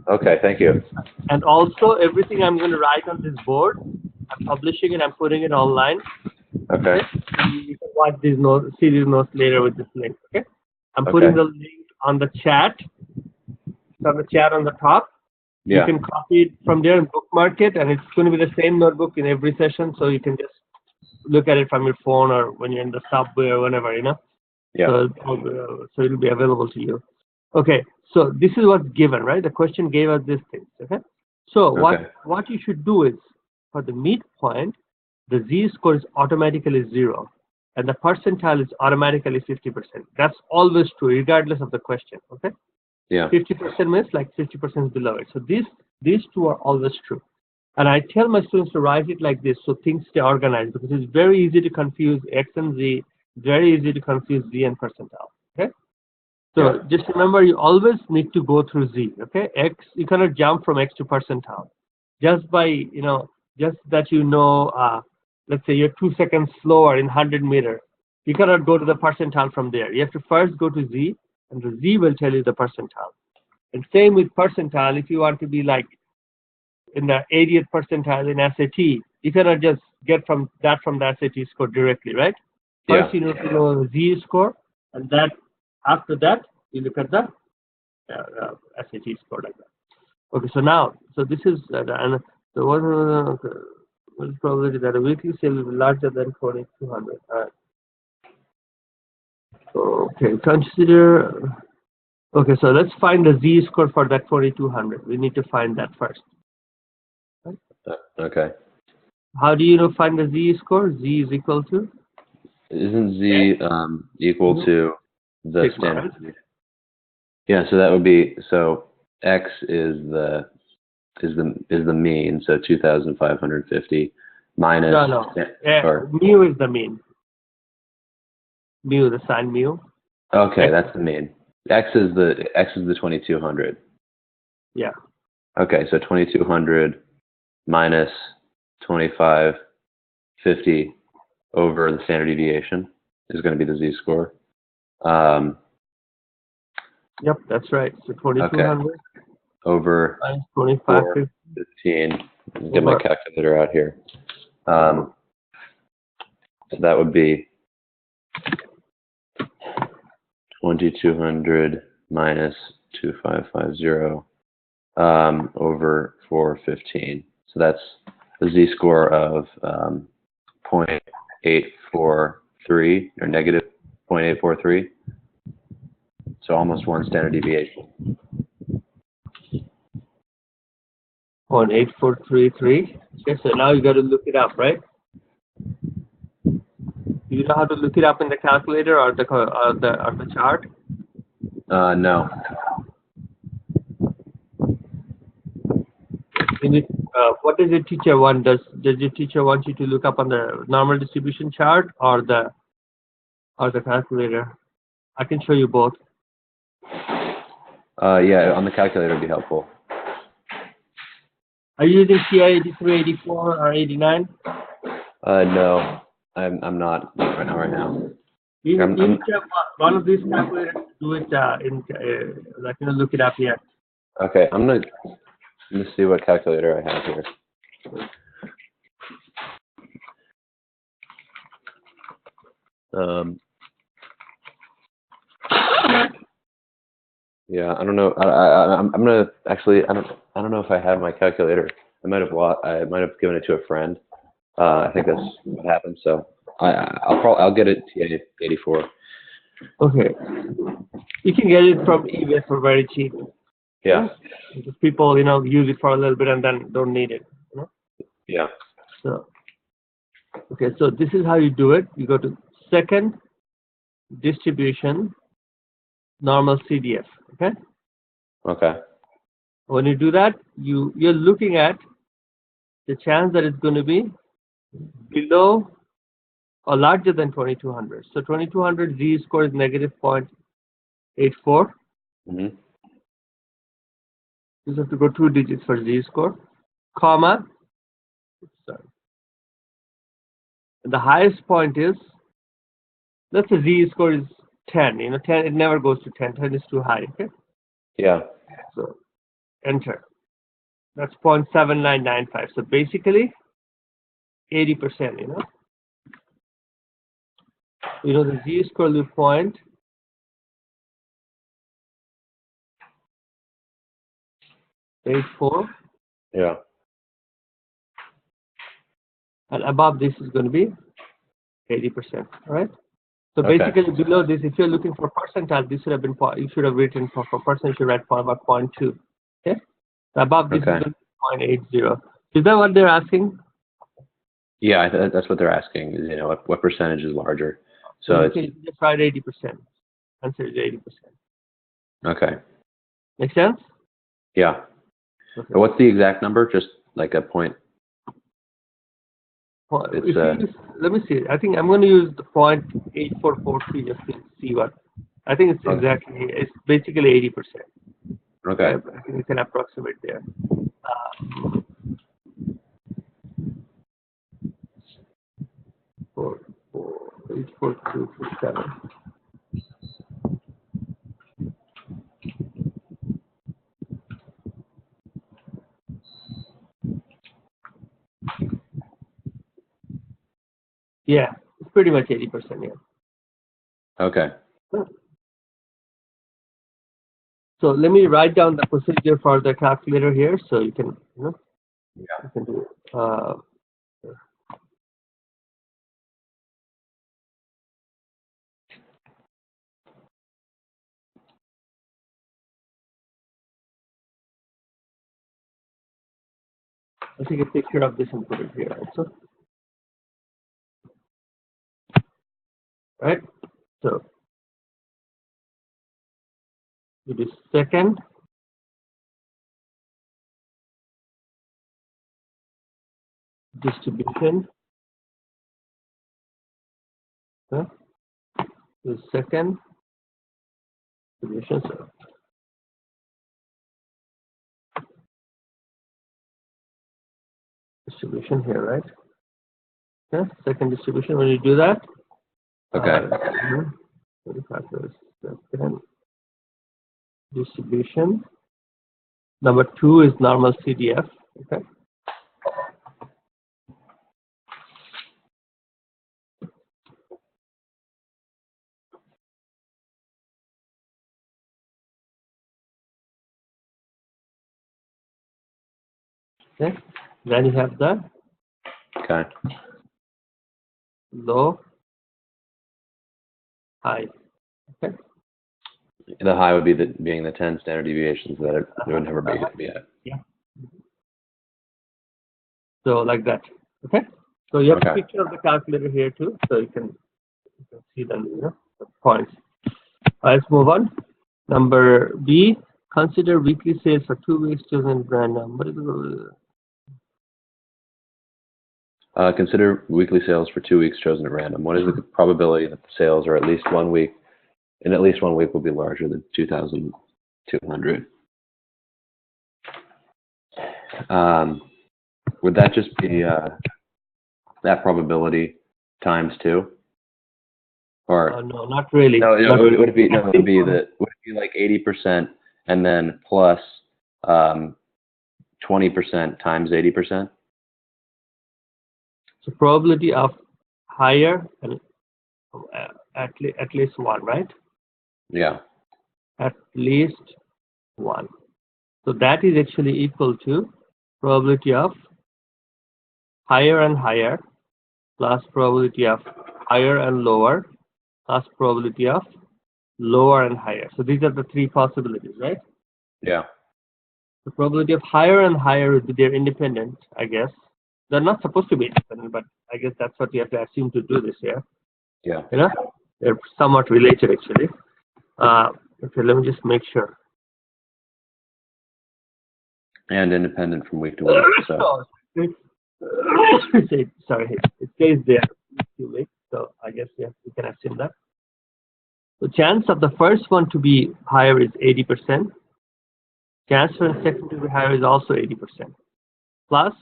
Okay, thank you. And also everything I'm going to write on this board, I'm publishing it, I'm putting it online. Okay. You can watch these notes, see these notes later with this link. Okay. I'm Okay. putting the link on the chat. It's on the chat on the top. You Yeah. can copy it from there and bookmark it, and it's going to be the same notebook in every session, so you can just look at it from your phone or when you're in the subway or whenever, Yeah. So it'll be available to you. Okay, so this is what's given, right? The question gave us these things. Okay, so Okay. what you should do is for the midpoint, the z-score is automatically 0, and the percentile is automatically 50%. That's always true, regardless of the question. Okay. Yeah. 50% means like 50% is below it. So these two are always true. And I tell my students to write it like this so things stay organized, because it's very easy to confuse X and Z, very easy to confuse Z and percentile. Okay. So Yeah. just remember, you always need to go through Z. Okay. X, you cannot jump from X to percentile. Just by, just that let's say you're 2 seconds slower in 100 meter. You cannot go to the percentile from there. You have to first go to Z, and the Z will tell you the percentile. And same with percentile. If you want to be like in the 80th percentile in SAT, you cannot just get from the SAT score directly, right? Yeah. First, you need to know the Z score, and that after that, you look at the SAT score like that. Okay, so this is and so what is probability that a weekly sale will be larger than 4,200? Okay, consider. Okay, so let's find the Z score for that 4,200. We need to find that first. Okay. How do you find the Z score? Z is equal to? Isn't Z equal to the Sigma, standard? right? Yeah. So that would be X is the mean. So 2,550 minus. No. Or Mu is the mean. Mu, the sign mu. okay, X. that's the mean. X is the 2,200. Yeah. Okay, so 2,200 minus 2,550 over the standard deviation is going to be the z-score. Yep, that's right. So 2,200 over minus 2,550. 15. Get my calculator out here. So that would be 2,200 minus 2,550 over 415. So that's a z-score of 0.843 or negative 0.843. So almost one standard deviation. 0.8433. Okay, so now you got to look it up, right? Do you know how to look it up in the calculator or the chart? No. What does your teacher want? Does your teacher want you to look up on the normal distribution chart or the calculator? I can show you both. Yeah, on the calculator would be helpful. Are you using TI 83, 84, or 89? No, I'm not right now. You need to have one of these calculators to do it look it up here. Okay, I'm gonna see what calculator I have here. Yeah, I don't know. I'm gonna actually. I don't know if I have my calculator. I might have given it to a friend. I think that's what happened. So I'll get it TI 84. Okay. You can get it from eBay for very cheap. Yeah. Because people, use it for a little bit and then don't need it. Yeah. So, okay, so this is how you do it. You go to second distribution, normal CDF. Okay. Okay. When you do that, you're looking at the chance that it's going to be below or larger than 2,200. So 2,200 z-score is negative 0.84. Mm-hmm. You have to go 2 digits for z-score, comma. Sorry. And the highest point is, let's say z-score is 10. 10, it never goes to 10. 10 is too high. Okay. Yeah. So enter. That's 0.7995. So basically 80%, the z-score will be 0.84, Yeah. and above this is going to be 80%, right? So Okay. basically below this, if you're looking for percentile, this should have been, you should have written for percent, you should write about 0.2, okay? So above this is Okay. going to be 0.80. Is that what they're asking? Yeah, that's what they're asking. Is what percentage is larger? So you it's can just write 80%. Answer is 80%. okay. Make sense? Yeah. Okay. What's the exact number? Just like a point. Well, It's if you use, let me see. I think I'm going to use the 0.8443 just to see what. I think it's Okay. exactly. It's basically 80%. Okay. I think you can approximate there. 84247. Yeah, it's pretty much 80%. Yeah. Okay. So let me write down the procedure for the calculator here, so you can, you can do it. I'll take a picture of this and put it here also. Right? So it is second distribution. The second distribution. So distribution here, right? Okay. Second distribution. When you do that, Okay. 45 second distribution. Number 2 is normal CDF. Okay. Okay. Then you have the Okay. low, high. Okay. The high would be being the 10 standard deviations that it would never be at. Yeah. So like that. Okay. So you have a Okay. picture of the calculator here too, so you can see the points. Let's move on. Number B. Consider weekly sales for 2 weeks chosen at random. What is the Consider weekly sales for 2 weeks chosen at random. What is the probability that the sales are at least 1 week, in at least 1 week, will be larger than 2,200? Would that just be that probability times 2? Or no, not really. no, Not would it be really. would it be like 80% and then plus 20% times 80%? So probability of higher and at least 1, right? Yeah. At least 1. So that is actually equal to probability of higher and higher plus probability of higher and lower plus probability of lower and higher. So these are the 3 possibilities, right? Yeah. The probability of higher and higher would be they're independent, I guess. They're not supposed to be independent, but I guess that's what you have to assume to do this here. Yeah. They're somewhat related actually. Okay, let me just make sure. And independent from week to week. So. Sorry, it says there 2 weeks, so I guess we can assume that. The chance of the first one to be higher is 80%. Chance for the second to be higher is also 80%. Plus,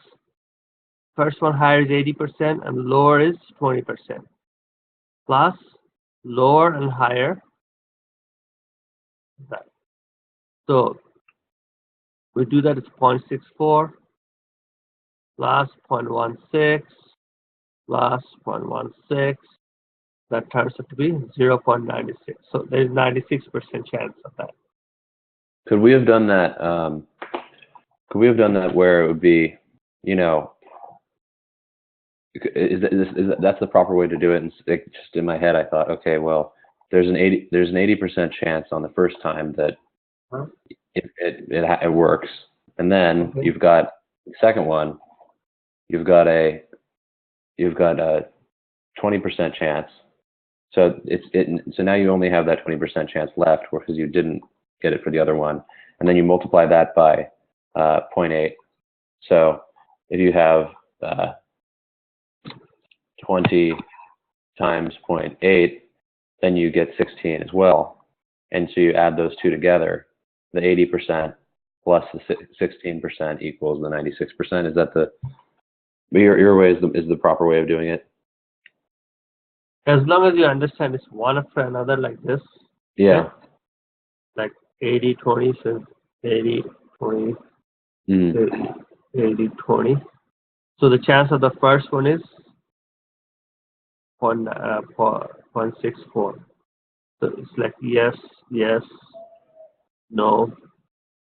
first one higher is 80% and lower is 20%. Plus, lower and higher. That. So, We do that, it's 0.64 plus 0.16 plus 0.16. That turns out to be 0.96. So there's 96% chance of that. Could we have done that? Could we have done that where it would be, you know, that's the proper way to do it? And just in my head, I thought, okay, well, there's an 80% chance on the first time that it works, and then Okay. you've got the second one, you've got a 20% chance. So so now you only have that 20% chance left because you didn't get it for the other one, and then you multiply that by 0.8. So if you have 20 times 0.8, then you get 16 as well. And so you add those two together, the 80% plus the 16% equals the 96%. Is that your way is the proper way of doing it? As long as you understand it's one after another like this. Yeah. Okay? Like 80, 20, so 80, 20, 80, 20. So the chance of the first one is 0.64. So it's like yes, yes, no,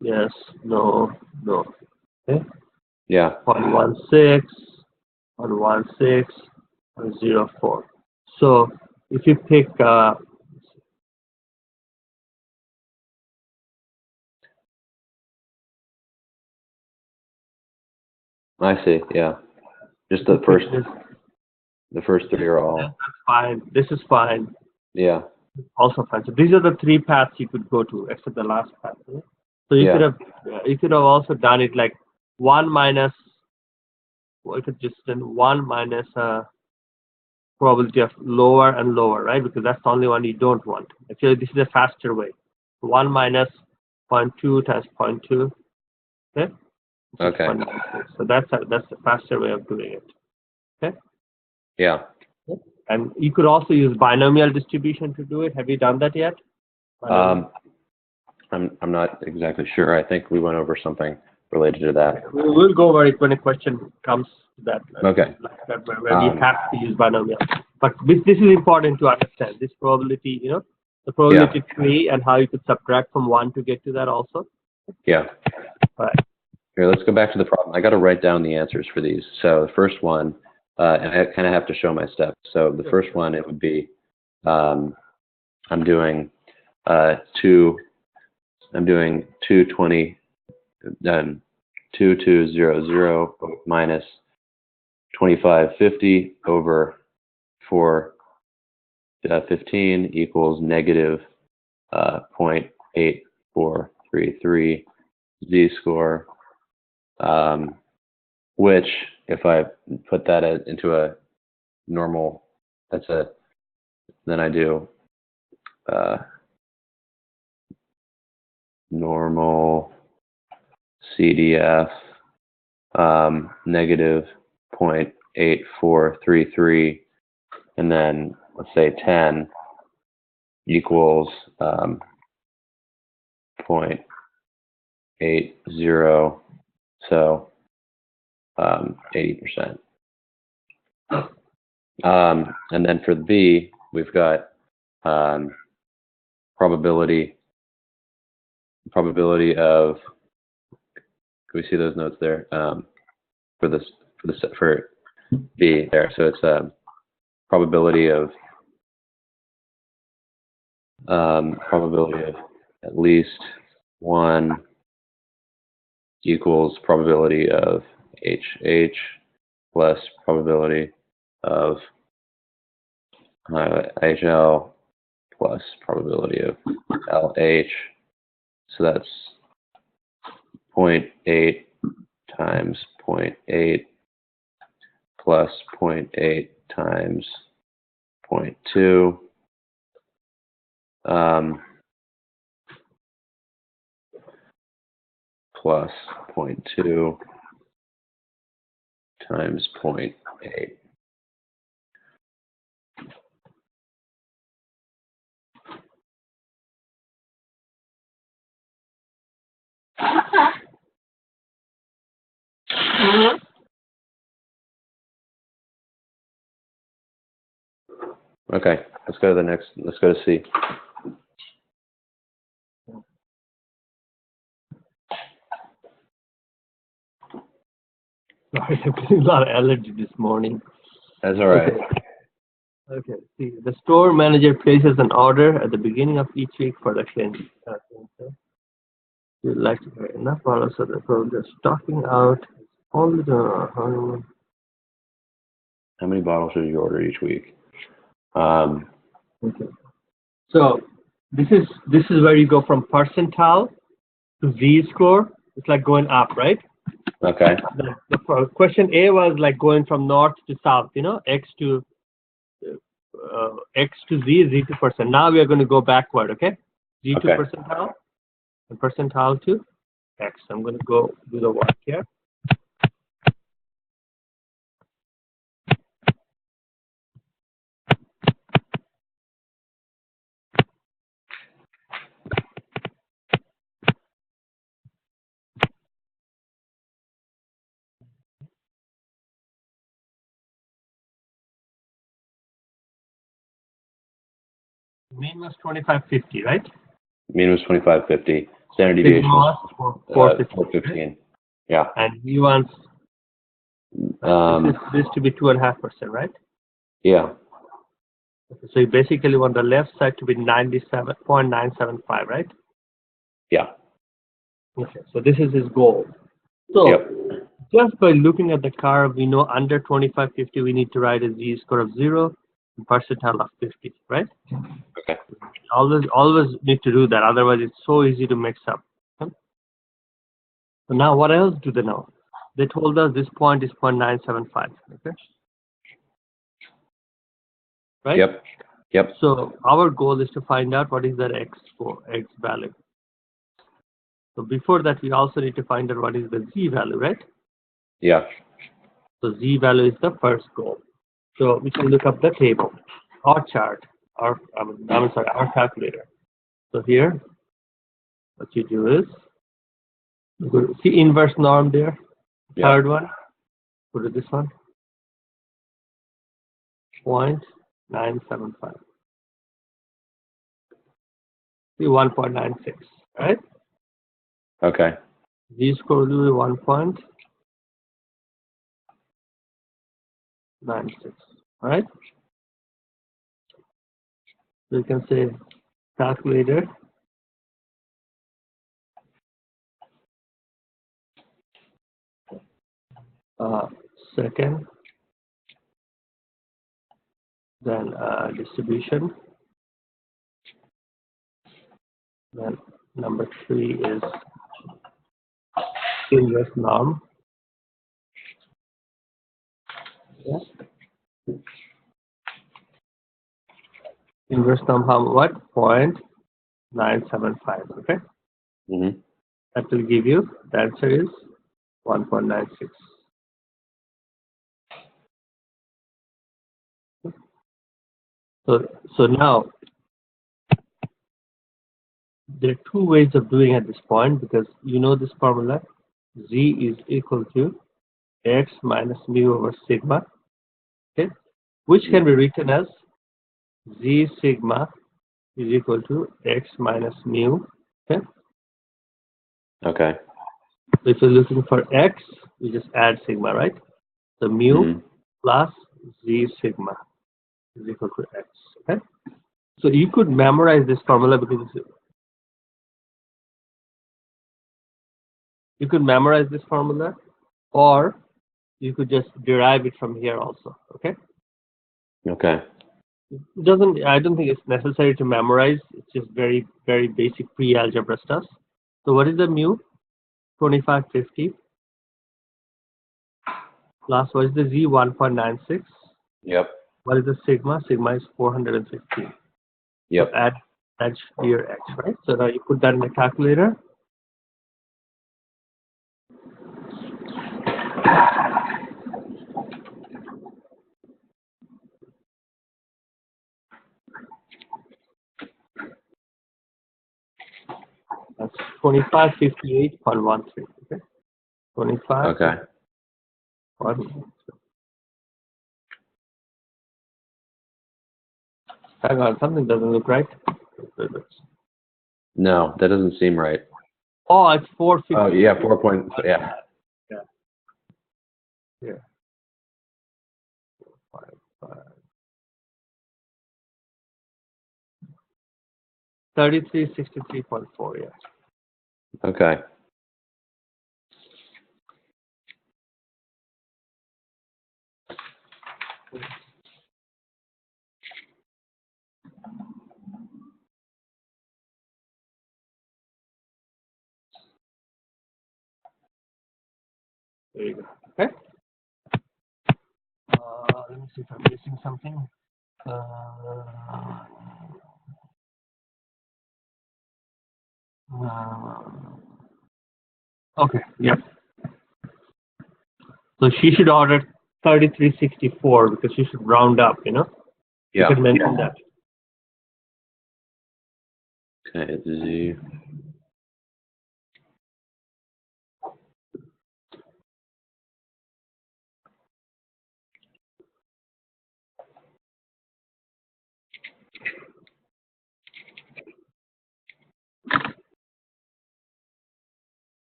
yes, no, no. Okay? Yeah. 0.16, 0.16, 0.04. So if you pick I see. Yeah. Just the first three are all. that's fine. This is fine. Yeah. Also fine. So these are the three paths you could go to, except the last path. Okay? So you could have also done it like 1 minus. Well, you could just done 1 minus probability of lower and lower, right? Because that's the only one you don't want. Actually, this is a faster way. 1 minus 0.2 times 0.2. Okay. Okay. So that's the faster way of doing it. Okay. Yeah. And you could also use binomial distribution to do it. Have you done that yet? I'm not exactly sure. I think we went over something related to that. We'll go over it when a question comes to that. Okay. Like that, where we have to use binomial. But this is important to understand. This probability, the probability tree and how you could subtract from 1 to get to that also. Yeah. All right. Here, let's go back to the problem. I got to write down the answers for these. So the first one, and I kind of have to show my steps. So the first one, it would be, I'm doing 220, 2200 minus 2550 over 415 equals negative 0.8433 z-score, which if I put that into a normal, then I do normal CDF negative 0.8433, and then let's say 10 equals 0.80, so 80%. And then for the B, we've got probability of, can we see those notes there? For B there, so it's probability of at least 1 equals probability of HH plus probability of HL plus probability of LH. So that's 0.8 times 0.8 plus 0.8 times 0.2. Plus 0.2 times 0.8. Okay, let's go to the next. Let's go to C. Sorry, I'm getting a lot of allergy this morning. That's all right. Okay. See, the store manager places an order at the beginning of each week for the cleansing. You'd like to get enough bottles so that they're stocking out only the. How many bottles should you order each week? Okay. So this is where you go from percentile to Z-score. It's like going up, right? Okay. The question A was like going from north to south, X to Z, Z to percent. Now we are going to go backward, okay? Z to percentile, and percentile to X. I'm going to go do the work here. Mean was 2550, right? Mean was 2550. Standard deviation was 415. Right? Yeah. And he wants this to be 2.5%, right? Yeah. So you basically want the left side to be 97.975, right? Yeah. Okay. So this is his goal. So just by looking at the curve, we know under 2550 we need to write a Z-score of 0 and percentile of 50, right? Okay. Always need to do that. Otherwise, it's so easy to mix up. Okay? So now, what else do they know? They told us this point is 0.975. Okay. Right. Yep. So our goal is to find out what is that X value. So before that, we also need to find out what is the Z value, right? Yeah. So Z value is the first goal. So we can look up the table, our chart, our calculator. So here, what you do is, you see inverse norm there, third one, go to this one, 0.975. See 1.96, right? Okay. Z-score will be 1.96, right? So you can say calculator second, then distribution, then number 3 is inverse norm. Yeah. Inverse norm, what? 0.975. Okay. That will give you, the answer is 1.96. So now there are two ways of doing at this point, because you know this formula, Z is equal to X minus mu over sigma, okay, which can be written as Z sigma is equal to X minus mu, okay. Okay. So if you're looking for X, you just add sigma, right? So mu plus Z sigma is equal to X, okay. So you could memorize this formula, because you could memorize this formula, or you could just derive it from here also, okay. Okay. I don't think it's necessary to memorize. It's just very, very basic pre-algebra stuff. So what is the mu? 2550 plus what is the Z? 1.96. Yep. What is the sigma? Sigma is 415. Yep. So add your X, right? So now you put that in the calculator. That's 2558.13. Okay. 25. Okay. Funny. Hang on, something doesn't look right. No, that doesn't seem right. Oh, it's 450. Oh, yeah, 4 point, yeah. Yeah. Yeah. 5, 3363.4, yeah. Okay. There you go. Okay. Let me see if I'm missing something. Okay. Yep. So she should order 3364 because she should round up. You Yeah. can mention that. Okay, Z.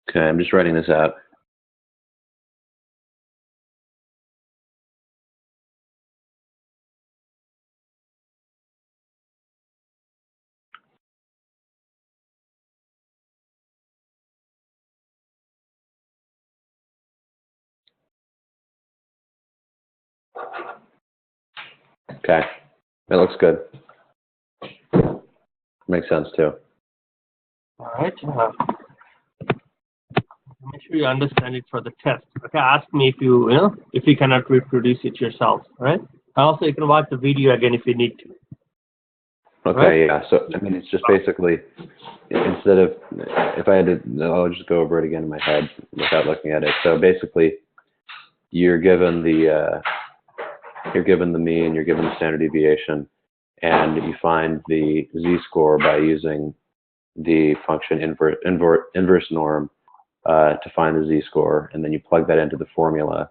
Okay, I'm just writing this out. Okay, that looks good. Makes sense too. All right. Make sure you understand it for the test. Okay. Ask me if if you cannot reproduce it yourself. All right. Also, you can watch the video again if you need to. Okay, right? yeah. So I mean, it's just basically instead of if I had to, I'll just go over it again in my head without looking at it. So basically, you're given the mean, you're given the standard deviation, and you find the z-score by using the function inverse norm to find the z-score, and then you plug that into the formula,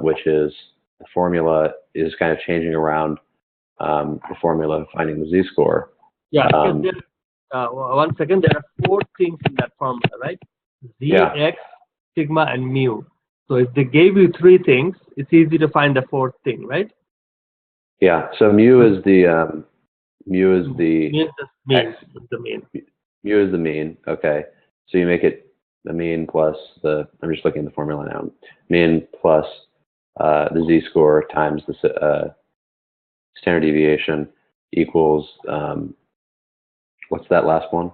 which is the formula is kind of changing around the formula of finding the z-score. Yeah. One second. There are 4 things in that formula, right? Z, Yeah. X, sigma, and mu. So if they gave you 3 things, it's easy to find the 4th thing, right? Yeah. So mu is the Mu is the mean. mu is the mean. Okay. So you make it the mean plus the. I'm just looking at the formula now. Mean plus the z-score times the standard deviation equals what's that last one?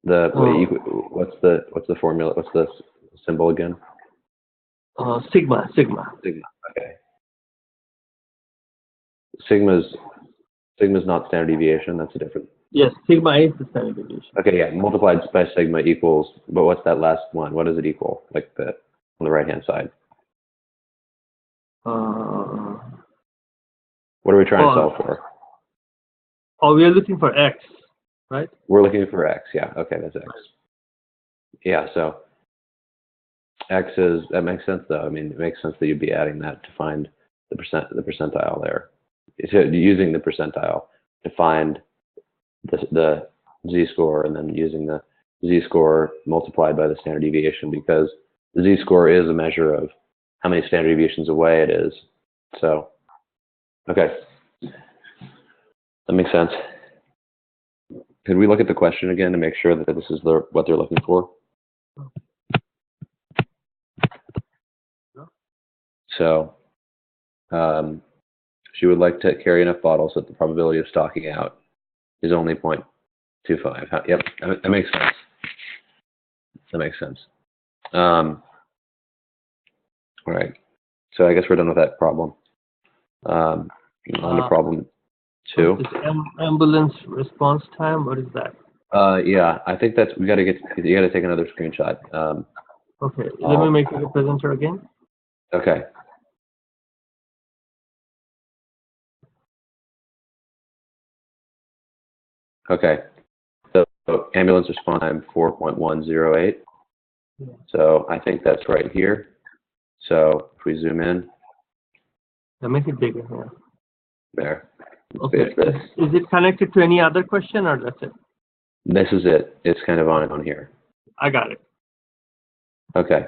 What's the formula? What's the symbol again? Sigma. Sigma. Okay. Sigma's not standard deviation. That's a different. Yes, sigma is the standard deviation. Okay, yeah. Multiplied by sigma equals. But what's that last one? What does it equal? Like on the right hand side. What are we trying to solve for? Oh, we are looking for x, right? We're looking for x. Yeah. Okay, that's x. Yeah. So x is that makes sense though. I mean, it makes sense that you'd be adding that to find the percentile there. So using the percentile to find the z-score, and then using the z-score multiplied by the standard deviation, because the z-score is a measure of how many standard deviations away it is. So, okay, that makes sense. Could we look at the question again to make sure that this is what they're looking for? So, she would like to carry enough bottles that the probability of stocking out is only 0.25. Yep, that makes sense. That makes sense. All right. So I guess we're done with that problem. On to problem 2. Ambulance response time. What is that? Yeah, I think that's you got to take another screenshot. Okay. Let me make it a presenter again. Okay. Okay. So ambulance response time 4.108. So I think that's right here. So if we zoom in, Make it bigger here. there. Okay. Is it connected to any other question or that's it? This is it. It's kind of on here. I got it. Okay.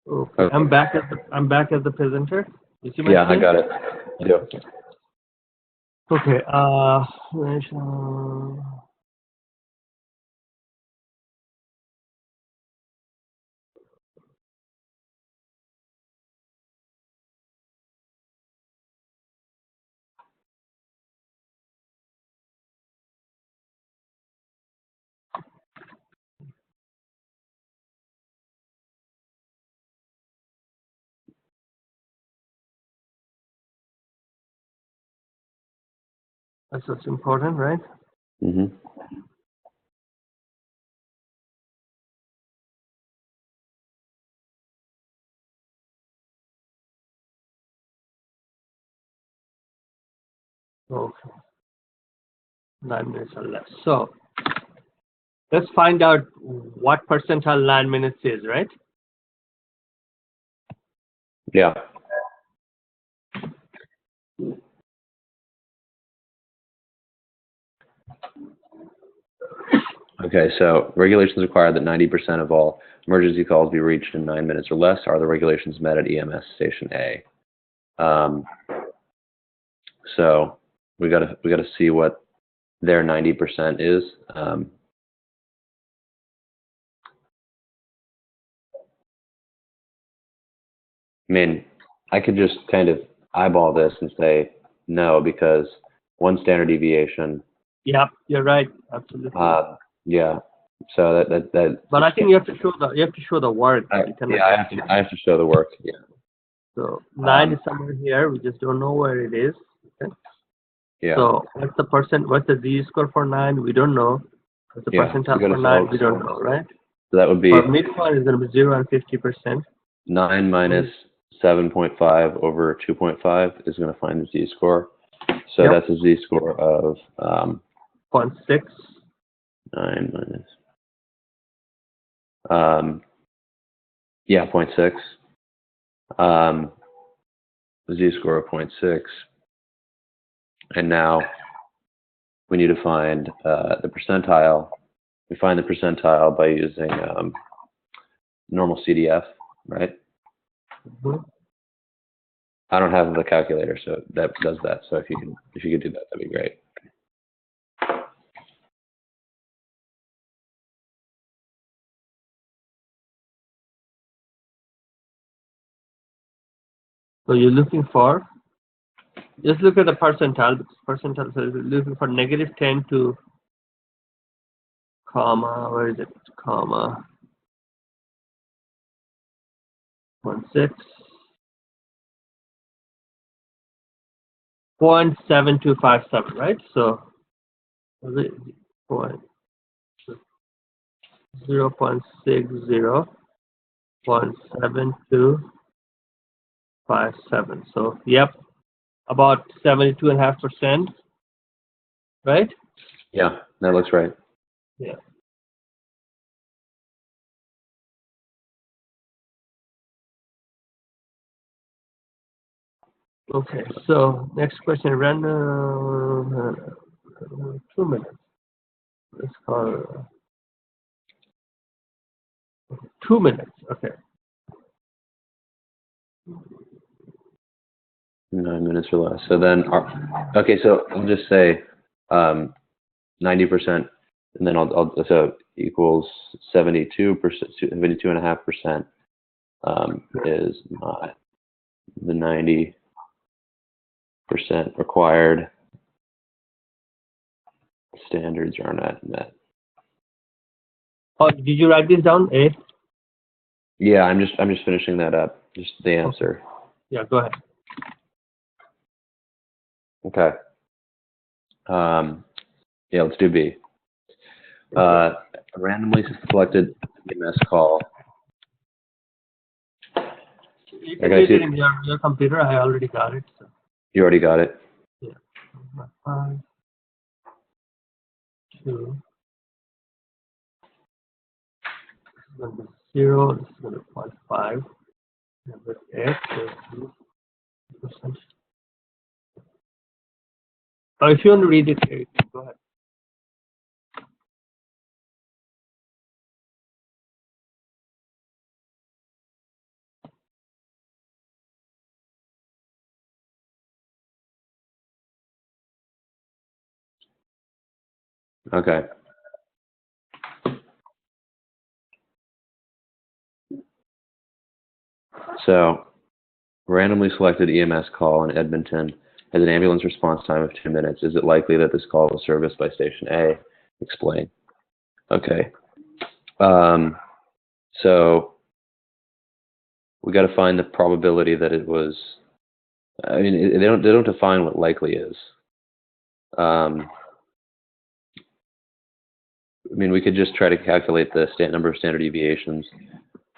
Okay. I'm back as the presenter. You see my Yeah, screen? I got it. I do. Okay. That's what's important, right? Mm-hmm. Okay. 9 minutes or less. So let's find out what percentile 9 minutes is, right? Yeah. Okay, so regulations require that 90% of all emergency calls be reached in 9 minutes or less. Are the regulations met at EMS Station A? So we gotta see what their 90% is. I mean, I could just kind of eyeball this and say no because one standard deviation. Yeah, you're right. Absolutely. Yeah. So that. But I think you have to show the work. I have to show the work. Yeah. So 9 is somewhere here. We just don't know where it is. Okay. Yeah. So what's the z-score for 9? We don't know. What's the percentile for 9? We don't know, right? So that would be. For midpoint is going to be 0 and 50%. 9 minus 7.5 over 2.5 is going to find the z-score. So Yep. that's a z-score of 0.6. 9 minus. 0.6. Z-score of 0.6. And now we need to find the percentile. We find the percentile by using normal CDF, right? Mm-hmm. I don't have the calculator, so that does that. So if you could do that, that'd be great. So you're looking for, just look at the percentile, because percentile, so you're looking for -10 to comma, where is it, comma, 0.6, 0.7257, right? So, point 0.60, 0.7257. So, yep, about 72.5%, right? Yeah, that looks right. Yeah. Okay, so next question, random, 2 minutes. Let's call 2 minutes, okay. 9 minutes or less. So then, okay, so I'll just say 90%, and then so equals 72%, 72.5% is not the 90% required. Standards are not met. Oh, did you write this down, A? Yeah, I'm just finishing that up. Just the answer. Yeah, go ahead. Okay. Yeah, let's do B. A randomly selected EMS call. You can read it in your computer. I already got it. So. You already got it? Yeah. 5, 2. This is going to be 0. This is going to be 0.5. Number X is 2%. Oh, if you want to read it, go ahead. Okay. So, randomly selected EMS call in Edmonton has an ambulance response time of 2 minutes. Is it likely that this call was serviced by Station A? Explain. Okay. So, we got to find the probability that it was. I mean, they don't define what likely is. I mean, we could just try to calculate the number of standard deviations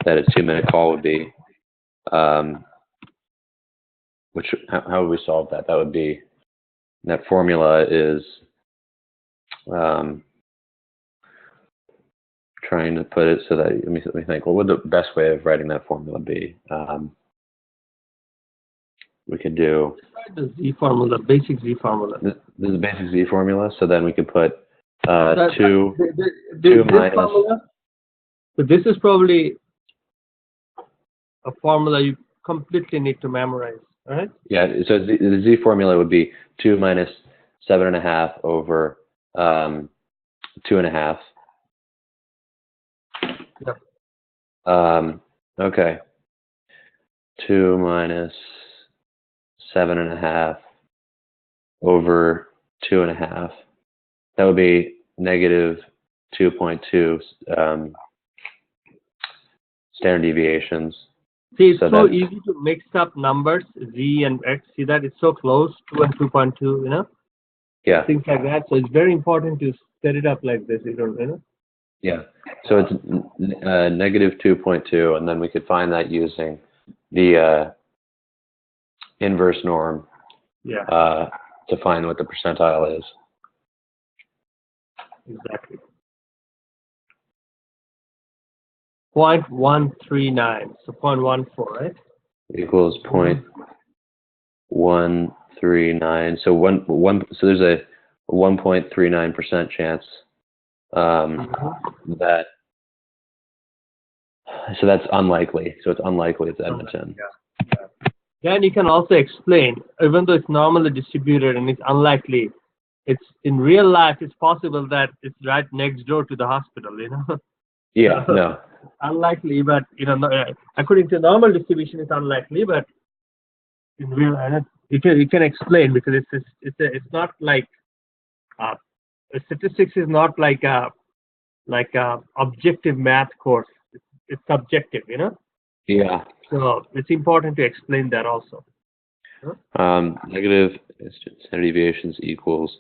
that a 2-minute call would be. Which, how would we solve that? That would be, that formula is trying to put it so that, let me think, what would the best way of writing that formula be? We could do the Z formula, basic Z formula. This is the basic Z formula, so then we could put 2 minus. Formula, so this is probably a formula you completely need to memorize, right? Yeah, so the Z formula would be 2 minus 7.5 over 2.5. Yep. Okay. 2 minus 7.5 over 2.5. That would be negative 2.2 standard deviations. See, it's so easy to mix up numbers, Z and X. See that? It's so close, 2 and 2.2, you know? Yeah. Things like that. So it's very important to set it up like this, you know? Yeah. So it's negative 2.2, and then we could find that using the inverse norm. Yeah. To find what the percentile is. Exactly. 0.139, so 0.14, right? Equals 0.139. So so there's a 1.39% chance that. So that's unlikely. So it's unlikely it's Edmonton. Yeah. Then you can also explain, even though it's normally distributed and it's unlikely, it's in real life it's possible that it's right next door to the hospital, you know. Yeah. So, no. Unlikely, but you know, according to normal distribution, it's unlikely. But in real, you can explain because it's not like statistics is not like a objective math course. It's subjective, you know. Yeah. So it's important to explain that also. Negative standard deviations equals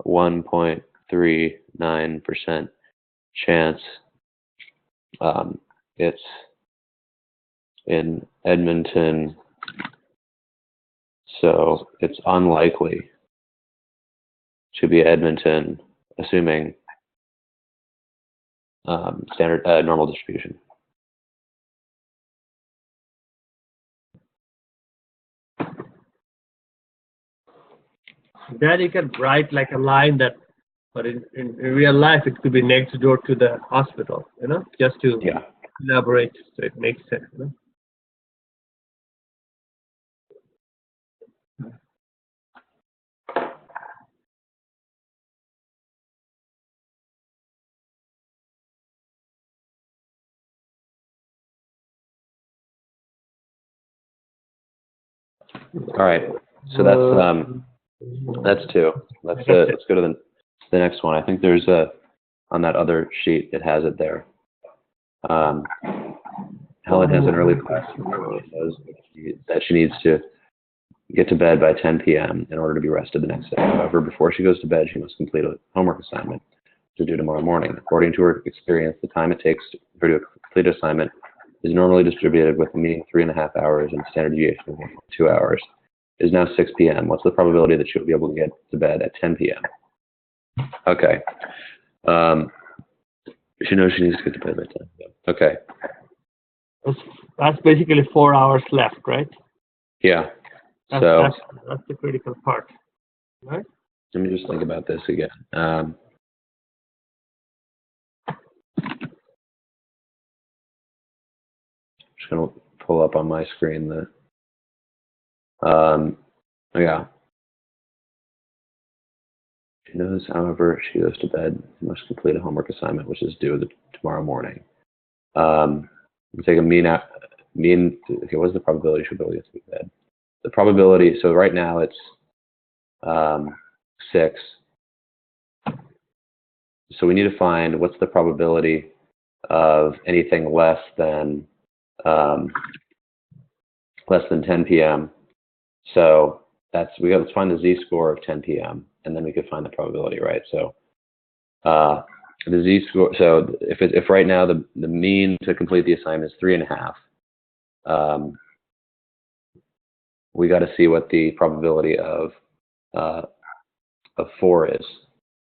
1.39% chance. It's in Edmonton, so it's unlikely to be Edmonton, assuming standard normal distribution. Then you can write like a line that, but in real life it could be next door to the hospital, you know, just to elaborate so it makes sense, you know. All right, so that's 2. Let's go to the next one. I think there's on that other sheet it has it there. Helen has an early class that she needs to get to bed by 10 p.m. in order to be rested the next day. However, before she goes to bed, she must complete a homework assignment to do tomorrow morning. According to her experience, the time it takes for her to complete an assignment is normally distributed with a mean 3.5 hours and a standard deviation of 1.2 hours. It is now 6 p.m. What's the probability that she'll be able to get to bed at 10 p.m.? Okay. She knows she needs to get to bed by 10 p.m. Okay. That's basically 4 hours left, right? Yeah. That's, So that's the critical part, right? let me just think about this again. Just going to pull up on my screen the, yeah. She knows, however, she goes to bed, she must complete a homework assignment, which is due tomorrow morning. We take a okay, what's the probability she'll be able to get to bed? The probability, so right now it's 6. So we need to find what's the probability of anything less than 10 p.m. So let's find the z-score of 10 p.m. and then we could find the probability, right? So the z-score. So if right now the mean to complete the assignment is 3.5, we got to see what the probability of 4 is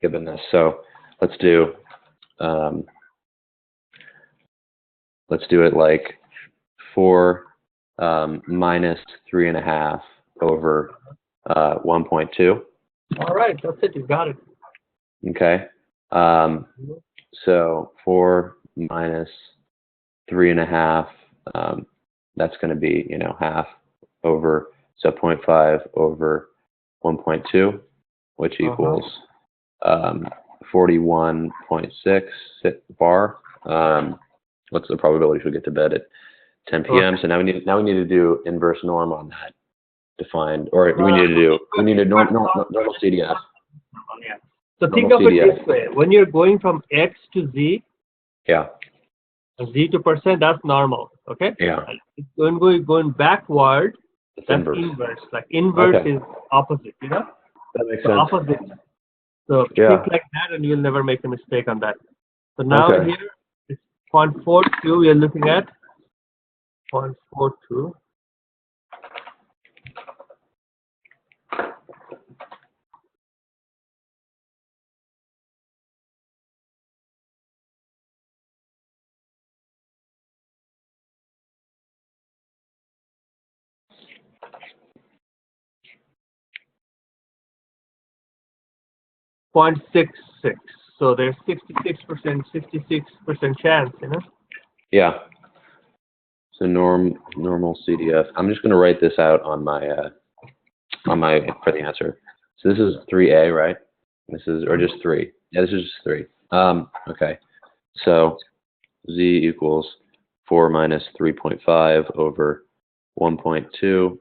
given this. So let's do it like 4 minus 3.5 over 1.2. All right, that's it. You got it. Okay. So 4 minus 3.5. That's going to be half over, so 0.5 over 1.2, which equals 41.6 bar. What's the probability she'll get to bed at 10 p.m.? So now we need to do inverse norm on that to find, or we need a normal CDF. Yeah. So think of it this way: when you're going from x to z, yeah, z to percent, that's normal. Okay. Yeah. It's going backward. It's that's inverse. Like inverse is opposite. That makes sense. Opposite. So think like that, and you'll never make a mistake on that. So now here it's 0.42. We are looking at 0.42. .66. So there's 66% chance, Yeah. So normal CDF. I'm just going to write this out on my for the answer. So this is 3A, right? This is, or just 3. Yeah, this is just 3. Okay. So Z equals 4 minus 3.5 over 1.2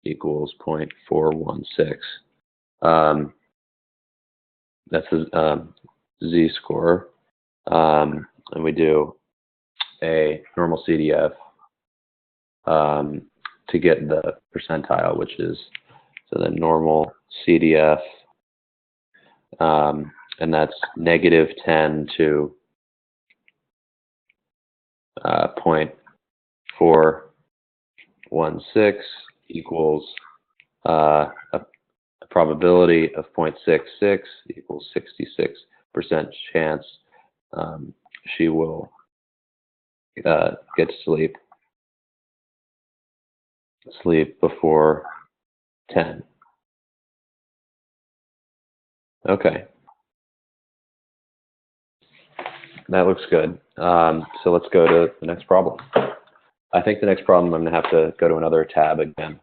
equals 0.416. That's the Z-score. And we do a normal CDF to get the percentile, which is, so the normal CDF, and that's -10 to 0.416 equals a probability of 0.66 equals 66% chance she will get sleep before 10. Okay. That looks good. So let's go to the next problem. I think the next problem I'm going to have to go to another tab again.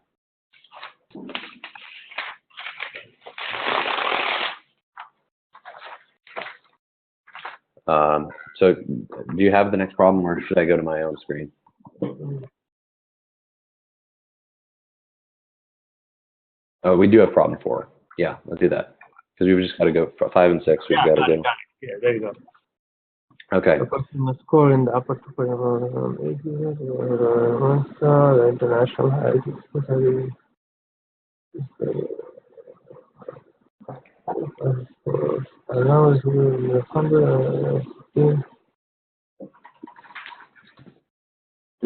So do you have the next problem, or should I go to my own screen? Oh, we do have problem 4. Yeah, let's do that. Because we've just got to go 5 and 6. We've got to go. Yeah, there you go. Okay. The person must score in the upper the international high.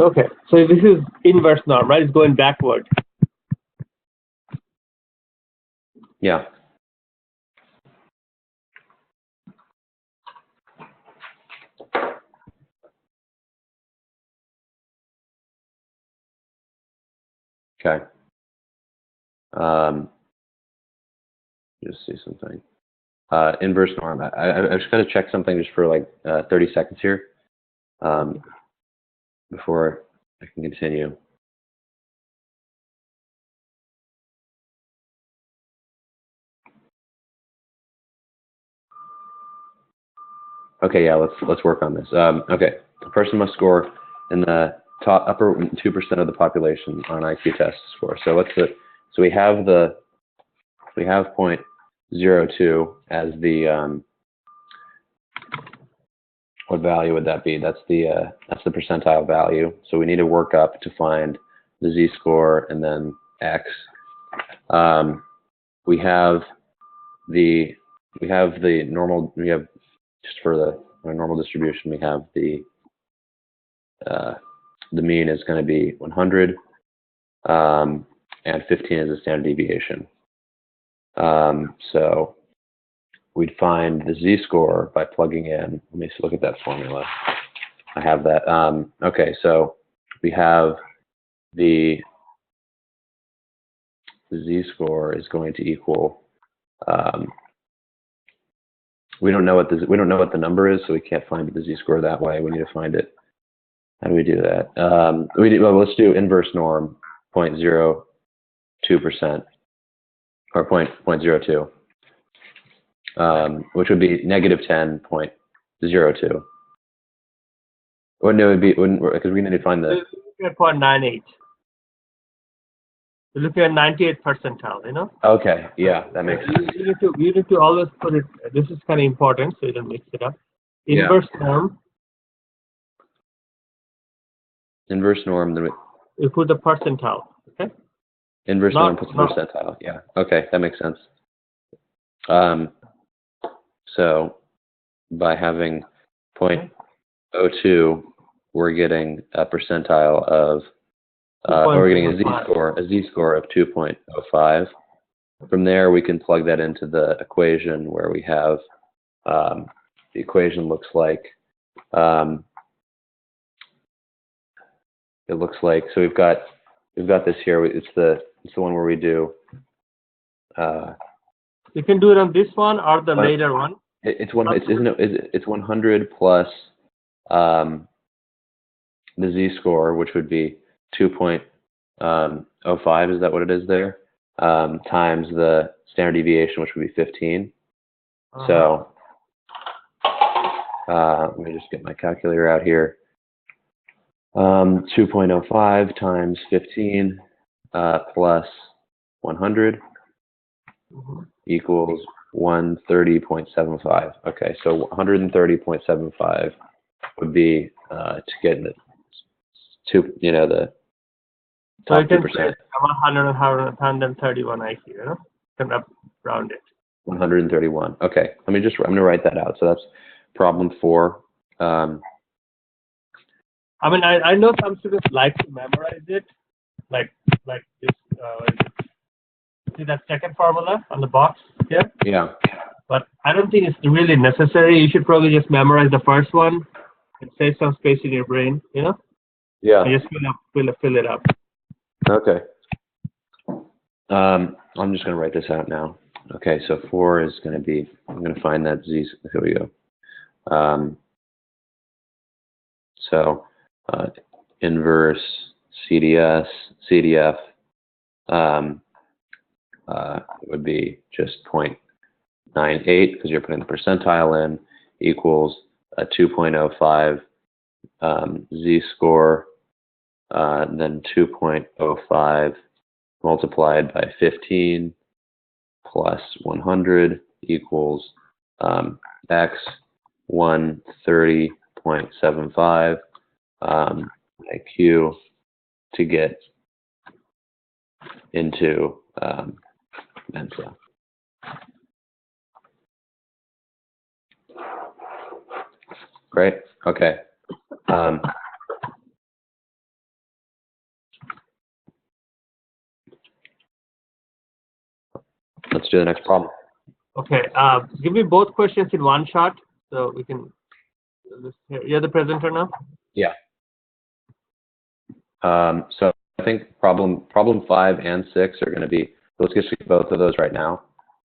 Okay, so this is inverse norm, right? It's going backward. Yeah. Okay. Just see something. Inverse norm. I just got to check something just for like 30 seconds here before I can continue. Okay, yeah, let's work on this. Okay, a person must score in the upper 2% of the population on IQ test score. So we have 0.02 as the what value would that be? That's the percentile value. So we need to work up to find the z-score and then x. We have the normal. We have just for our normal distribution. We have the mean is going to be 100, and 15 is the standard deviation. So we'd find the z-score by plugging in. Let me look at that formula. I have that. Okay, so we have the z-score is going to equal. We don't know what the number is, so we can't find the z-score that way. We need to find it. How do we do that? Well, let's do inverse norm 0.02% or 0.02, which would be negative 10.02. Or no, it would be because we need to find the. We're looking at 0.98. We're looking at 98th percentile. You know. Okay. Yeah, that makes sense. You need to always put it. This is kind of important, so you don't mix it up. Inverse norm. Inverse norm. Then you put the percentile. Okay. Inverse norm puts the percentile. Yeah. Okay, that makes sense. So by having 0.02, we're getting a percentile of, or we're getting a z-score of 2.05. From there, we can plug that into the equation where we have the equation looks like it looks like, so we've got this here. It's the one where we do. You can do it on this one or the later one. It's 100 plus the z-score, which would be 2.05. Is that what it is there? Times the standard deviation, which would be 15. So let me just get my calculator out here. 2.05 times 15 plus 100 equals 130.75. Okay, so 130.75 would be to get the the top 2%. 131 IQ, you know, kind of round it. 131. Okay, I'm gonna write that out. So that's problem 4. I mean, I know some students like to memorize it, like this. See that second formula on the box here? Yeah. But I don't think it's really necessary. You should probably just memorize the first one and save some space in your brain, you know? Yeah. And just fill it up. Okay. I'm just going to write this out now. Okay, so 4 is going to be, I'm going to find that z. Here we go. So inverse CDF would be just 0.98 because you're putting the percentile in, equals a 2.05 z-score, then 2.05 multiplied by 15 plus 100 equals x 130.75 IQ to get into Mensa. Great. Okay. Let's do the next problem. Okay. Give me both questions in one shot, so we can. You're the presenter now. Yeah. So I think problem 5 and 6 are going to be. Let's get to both of those right now.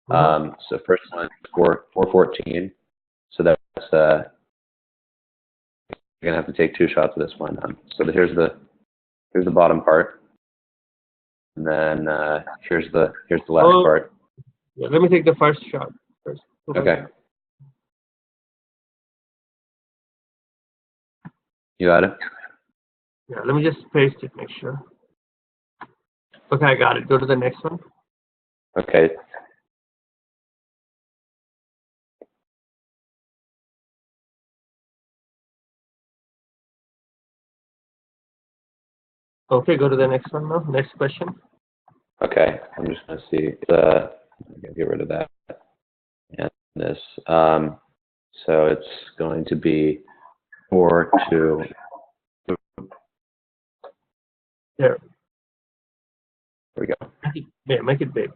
So first one, 414. So that's you're gonna have to take 2 shots of this one. So here's the bottom part, and then here's the last part. Yeah, let me take the first shot first. Okay. You got it? Yeah, let me just paste it, make sure. Okay, I got it. Go to the next one. Okay. Okay, go to the next one now. Next question. Okay, I'm just gonna see. I'm gonna get rid of that and this. So it's going to be 4 to. There. There we go. Make it big.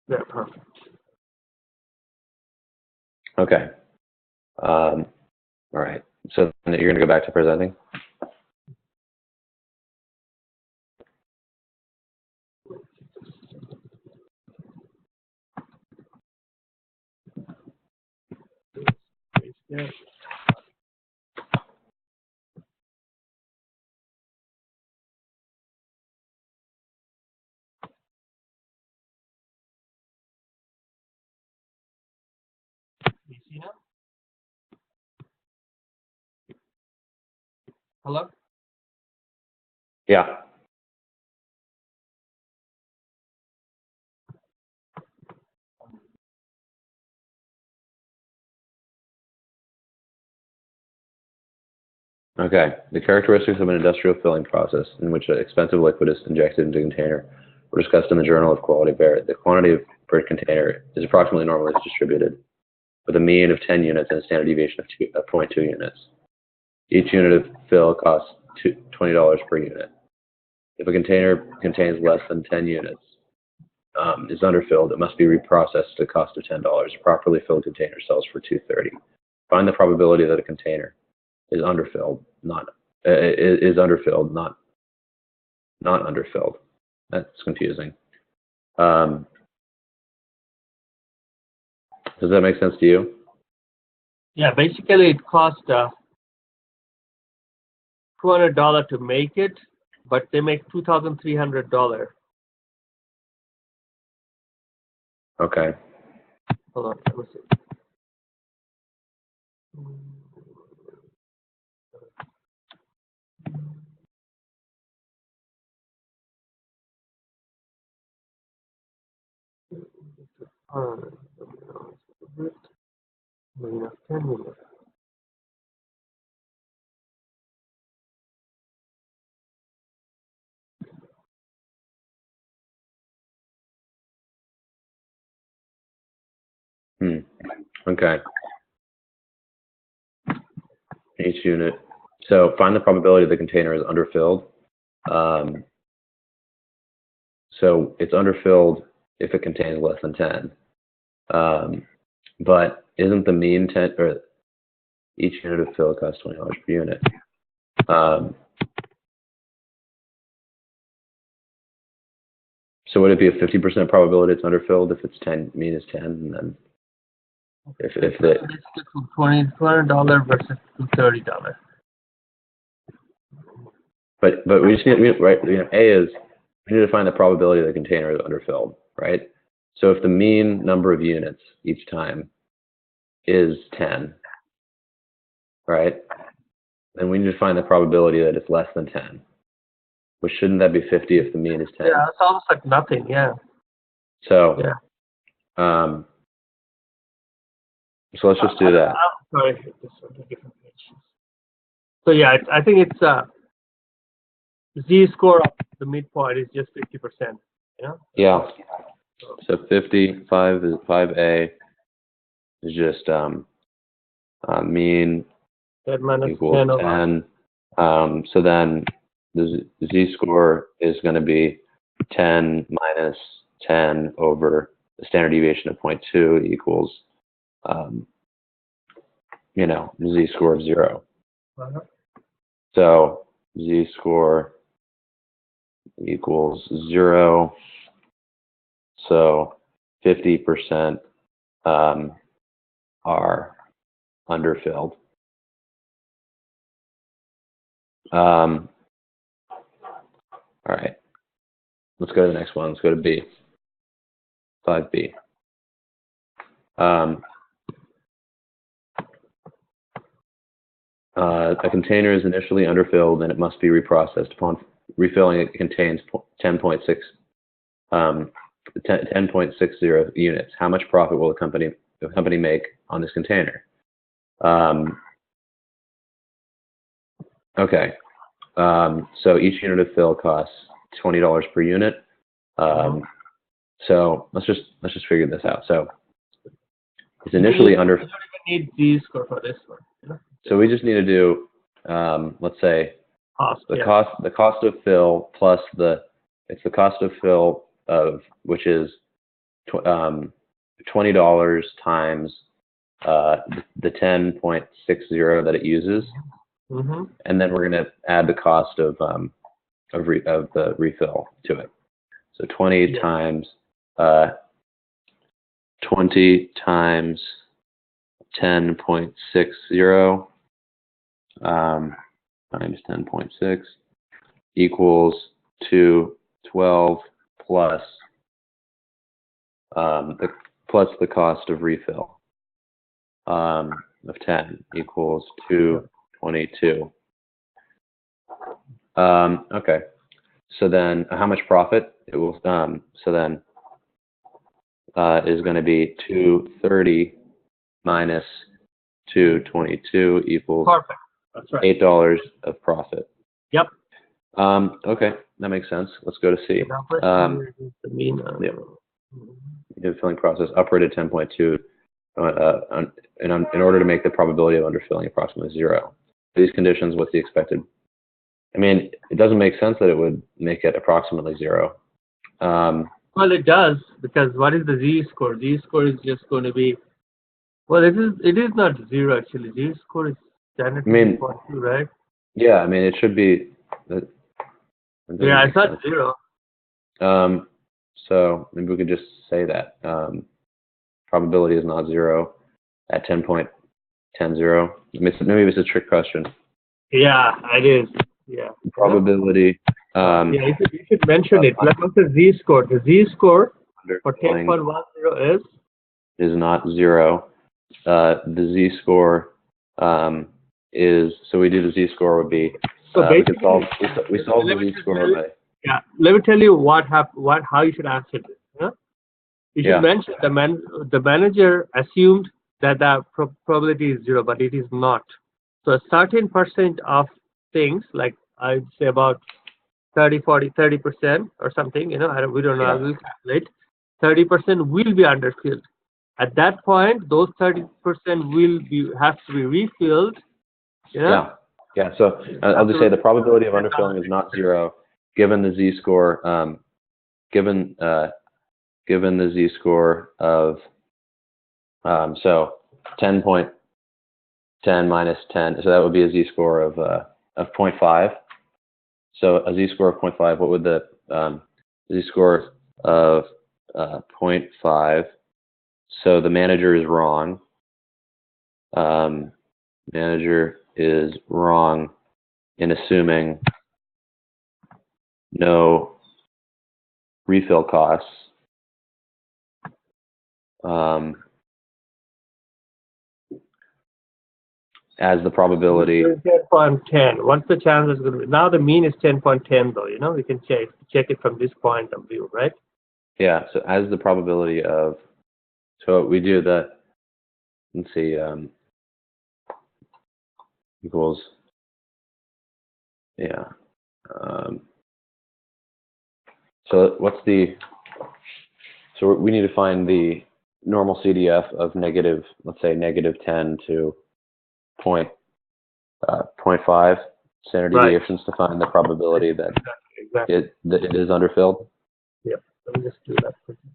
There, perfect. Okay. All right. So you're going to go back to presenting? Yeah. You see now? Hello? Yeah. Okay. The characteristics of an industrial filling process in which an expensive liquid is injected into a container were discussed in the Journal of Quality Bear. The quantity per container is approximately normally distributed, with a mean of 10 units and a standard deviation of 0.2 units. Each unit of fill costs $20 per unit. If a container contains less than 10 units, is underfilled, it must be reprocessed at a cost of $10. A properly filled container sells for $2.30. Find the probability that a container is underfilled, not underfilled. That's confusing. Does that make sense to you? Yeah, basically it cost $200 to make it, but they make $2,300. Okay. Hold on, let me see. Mean of 10 units. Okay. Each unit. So find the probability the container is underfilled. So it's underfilled if it contains less than 10. But isn't the mean 10, or each unit of fill costs $20 per unit? So would it be a 50% probability it's underfilled if it's 10, mean is 10, and then if the Let's get from $200 versus $30. but we just need, right, A is we need to find the probability the container is underfilled, right? So if the mean number of units each time is 10, right? Then we need to find the probability that it's less than 10. Which shouldn't that be 50 if the mean is 10? Yeah, it sounds like nothing, yeah. So Yeah. So let's just do that. Sorry, this is a different page. So yeah, I think it's z-score of the midpoint is just 50%. You know. Yeah. So 55 is 5A is just mean 10 minus equals 10 over. 10. So then the z-score is going to be 10 minus 10 over the standard deviation of 0.2 equals, z-score of 0. So z-score equals 0. So 50% are underfilled. All right. Let's go to the next one. Let's go to B. 5B. A container is initially underfilled and it must be reprocessed. Upon refilling, it contains 10.60 units. How much profit will the company make on this container? Okay. So each unit of fill costs $20 per unit. So let's just figure this out. So it's initially under. You don't even need z-score for this one. You know? So we just need to do, let's say, the cost of fill plus it's the cost of fill of which is $20 times the 10.60 that it uses, and then we're going to add the cost of the refill to it. So 20 times 10.60 times 10.6 equals 212 plus the cost of refill of 10 equals 222. Okay. So then how much profit it will so then is going to be 230 minus 222 equals Perfect. That's right. $8 of profit. Yep. Okay, that makes sense. Let's go to C. The mean. The filling process uprated 10.2 in order to make the probability of underfilling approximately 0. For these conditions, what's the expected? I mean, it doesn't make sense that it would make it approximately 0. Well, it does, because what is the z-score? Z-score is just going to be, well, it is not 0 actually. Z-score is standard 2.2, right? Yeah, I mean, it should be. Yeah, it's not 0. So maybe we could just say that probability is not 0 at 10.10. Maybe it's a trick question. Yeah, it is. Yeah. Probability. Yeah, you should mention it. Like what's the z-score? The z-score for 10.10 is not 0. The z-score is, so we do the z-score would be. So basically, we solve the z-score by. Yeah, let me tell you how you should answer this. Yeah? You should mention the manager assumed that the probability is 0, but it is not. So a certain percent of things, like I'd say about 30% or something, we don't know, I will calculate, 30% will be underfilled. At that point, those 30% have to be refilled. Yeah. So I'll just say the probability of underfilling is not 0, given the z-score. Given the z-score of so 10.10 minus 10, so that would be a z-score of 0.5. So a z-score of 0.5. What would the z-score of 0.5? So the manager is wrong. Manager is wrong in assuming no refill costs. As the probability. 10.10. What's the chances going to be? Now the mean is 10.10 though. We can check it from this point of view, right? Yeah. So as the probability of, so we do the, let's see, equals Yeah. So so we need to find the normal CDF of negative, let's say negative 10 to point, 0.5 standard Right. deviations to find the probability that Exactly. it is underfilled. Yeah. Let me just do that quickly.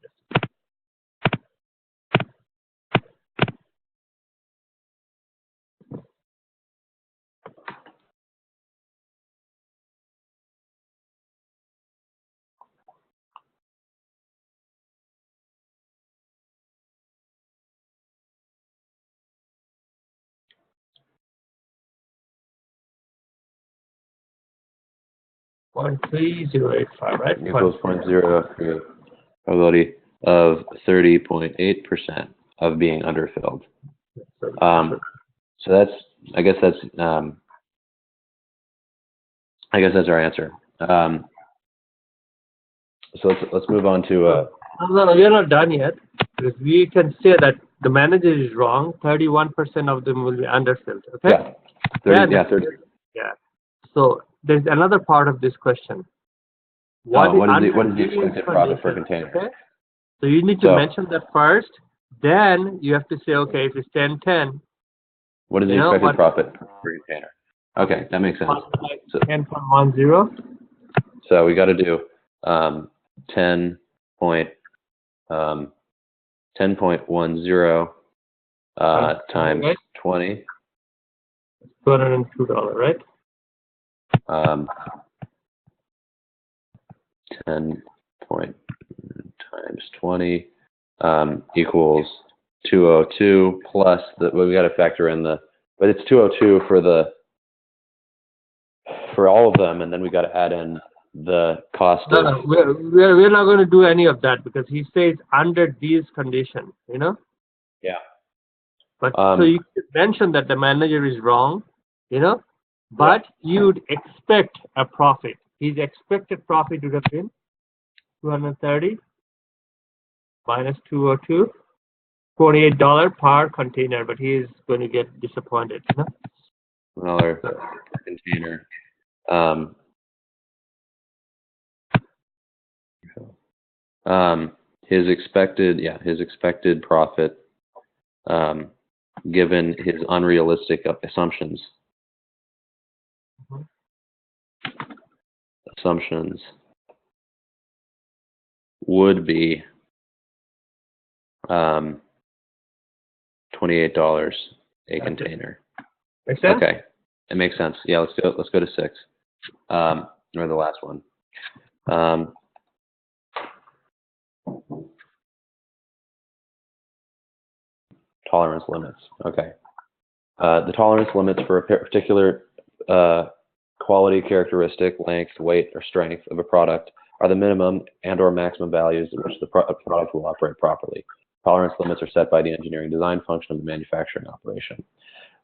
0.3085, right? Equals 0.03 probability of 30.8% of being underfilled. So that's, I guess that's our answer. So let's move on to No, we are not done yet. Because we can say that the manager is wrong. 31% of them will be underfilled. Okay. yeah, 30, yeah, 30. Yeah. So there's another part of this question. What is under the these expected profit per conditions, container? Okay. So you need to mention that first. Then you have to say, okay, if it's 10-10. What is the expected profit per container? Okay, that makes sense. So 10.10. So we got to do 10.10.10 times right? 20. $202, right? 10 point times 20 equals 202 plus we got to factor in but it's 202 for all of them, and then we got to add in the cost of. No, we're not going to do any of that because he says under these conditions, Yeah. But so you could mention that the manager is wrong, but you'd expect a profit. His expected profit would have been 230 minus 202, $48 per container, but he is going to get disappointed. $1 per container. His expected profit, given his unrealistic assumptions. Assumptions would be $28 a container. Make sense? Okay, it makes sense. Yeah, let's go to 6, or the last one. Tolerance limits. Okay. The tolerance limits for a particular quality characteristic, length, weight, or strength of a product are the minimum and/or maximum values at which the product will operate properly. Tolerance limits are set by the engineering design function of the manufacturing operation.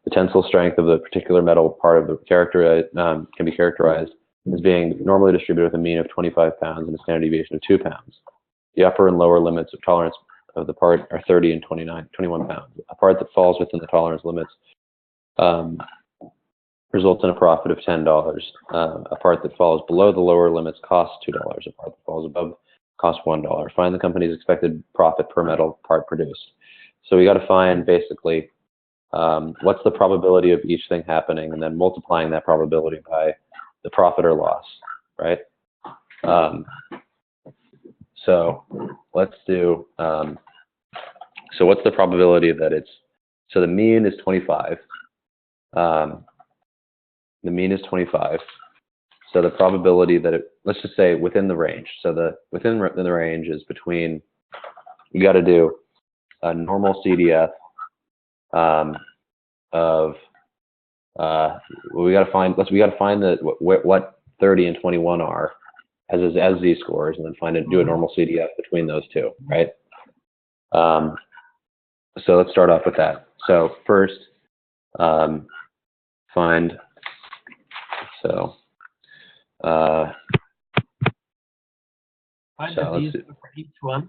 The tensile strength of the particular metal part of the character can be characterized as being normally distributed with a mean of 25 pounds and a standard deviation of 2 pounds. The upper and lower limits of tolerance of the part are 30 and 21 pounds. A part that falls within the tolerance limits results in a profit of $10. A part that falls below the lower limits costs $2. A part that falls above costs $1. Find the company's expected profit per metal part produced. So we got to find basically what's the probability of each thing happening, and then multiplying that probability by the profit or loss, right? So let's do, so what's the probability that so the mean is 25. The mean is 25. So the probability that let's just say within the range. So within the range is between, you got to do a normal CDF of, we got to find what 30 and 21 are as z-scores, and then do a normal CDF between those two, right? So let's start off with that. So first, find, so Find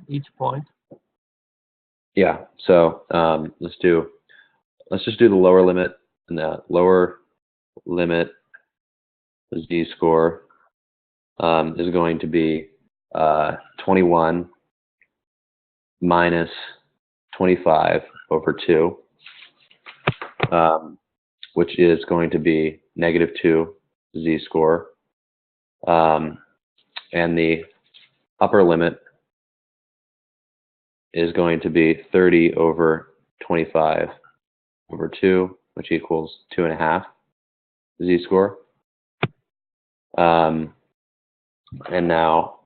each point. Yeah. So let's just do the lower limit, and the lower limit z-score is going to be 21 minus 25 over 2, which is going to be -2 z-score. And the upper limit is going to be 30 over 25 over 2, which equals 2.5 z-score. And now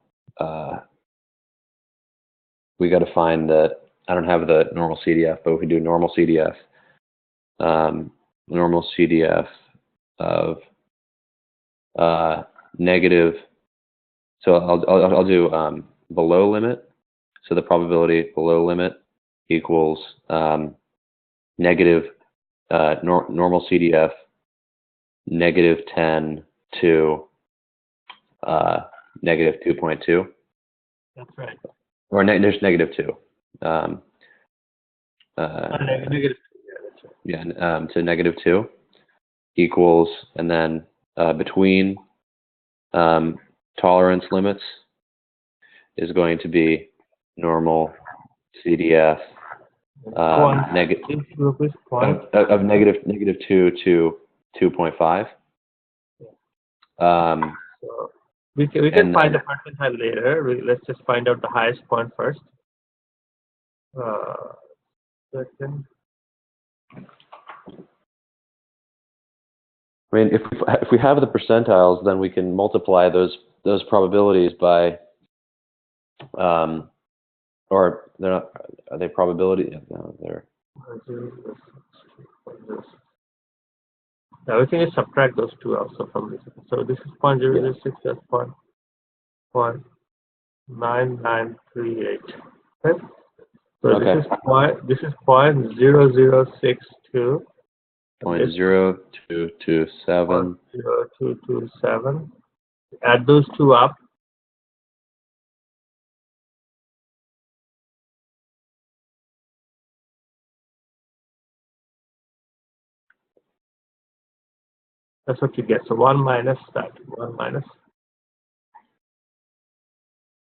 we got to find that. I don't have the normal CDF, but we can do normal CDF. Normal CDF of negative. So I'll do below limit. So the probability below limit equals negative normal CDF -10 to -2.2. That's right. Or there's -2. Negative. Yeah, that's right. Yeah, to -2 equals, and then between tolerance limits is going to be normal CDF negative of -2 to 2.5. So we can find the percentile later. Let's just find out the highest point first. Second. I mean, if we have the percentiles, then we can multiply those probabilities by, or they're not. Are they probability? No, they're. Now we can just subtract those two also from this. So this is 0.006. That's 0.9938. Okay. So Okay. this is 0.0062. 0.0227. 0.0227. Add those two up. That's what you get. So 1 minus that. 1 minus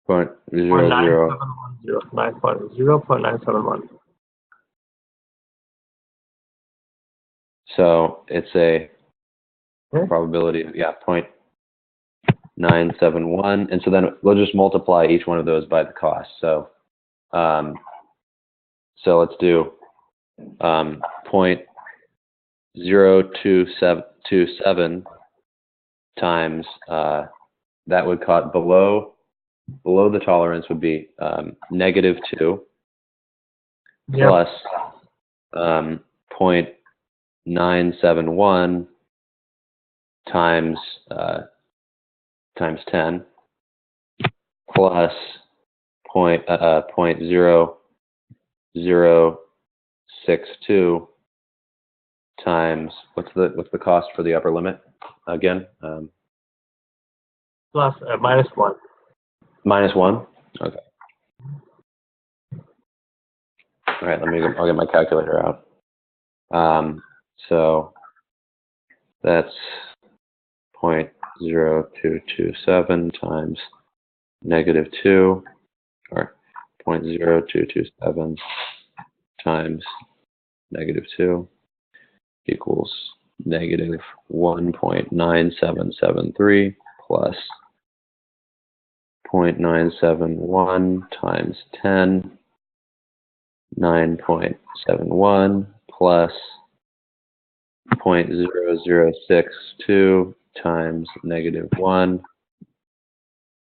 0.00. 0.971. So it's a Okay. probability of 0.971, and so then we'll just multiply each one of those by the cost. So let's do 0.0227 times that would cost below the tolerance would be -2 plus 0.971 times 10 plus 0.0062 times what's the cost for the upper limit again? Plus -1. -1. Okay. All right. I'll get my calculator out. So that's 0.0227 times -2, or 0.0227 times -2 equals -1.9773 plus 0.971 times 10, 9.71 plus 0.0062 times -1,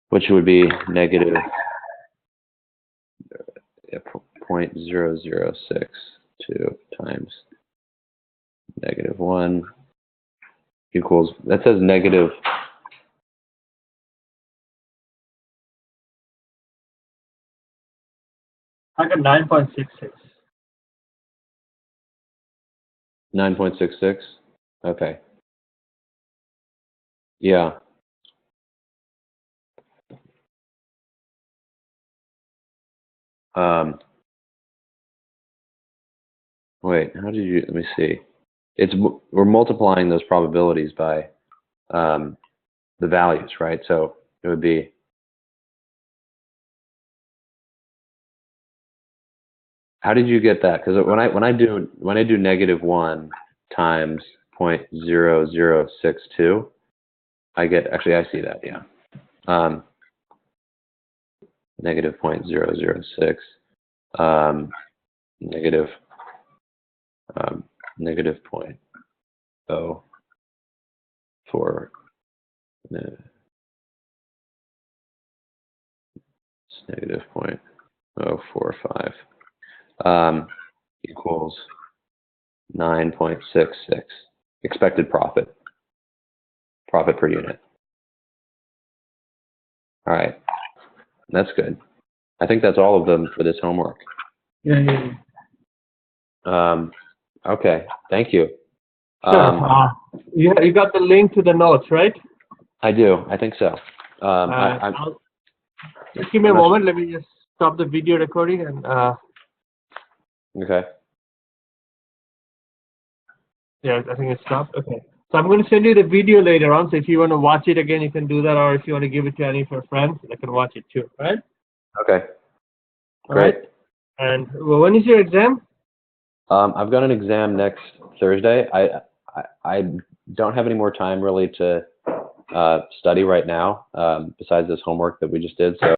which would be -0.0062 times -1 equals, that says negative. I got 9.66. 9.66. Okay. Yeah. Wait, how did let me see. We're multiplying those probabilities by the values, right? So it would be, how did you get that? Because when I do -1 times 0.0062, I get, actually I see that, yeah. Negative 0.006, negative negative 0.04, negative 0.045, equals 9.66 expected profit per unit. All right, that's good. I think that's all of them for this homework. Yeah. Okay, thank you. You got the link to the notes, right? I do. I think so. Just give me a moment. Let me just stop the video recording and. Okay. Yeah, I think it stopped. Okay. So I'm going to send you the video later on. So if you want to watch it again, you can do that, or if you want to give it to any of your friends, they can watch it too. Right? Okay. All right. And when is your exam? I've got an exam next Thursday. I don't have any more time really to study right now, besides this homework that we just did. So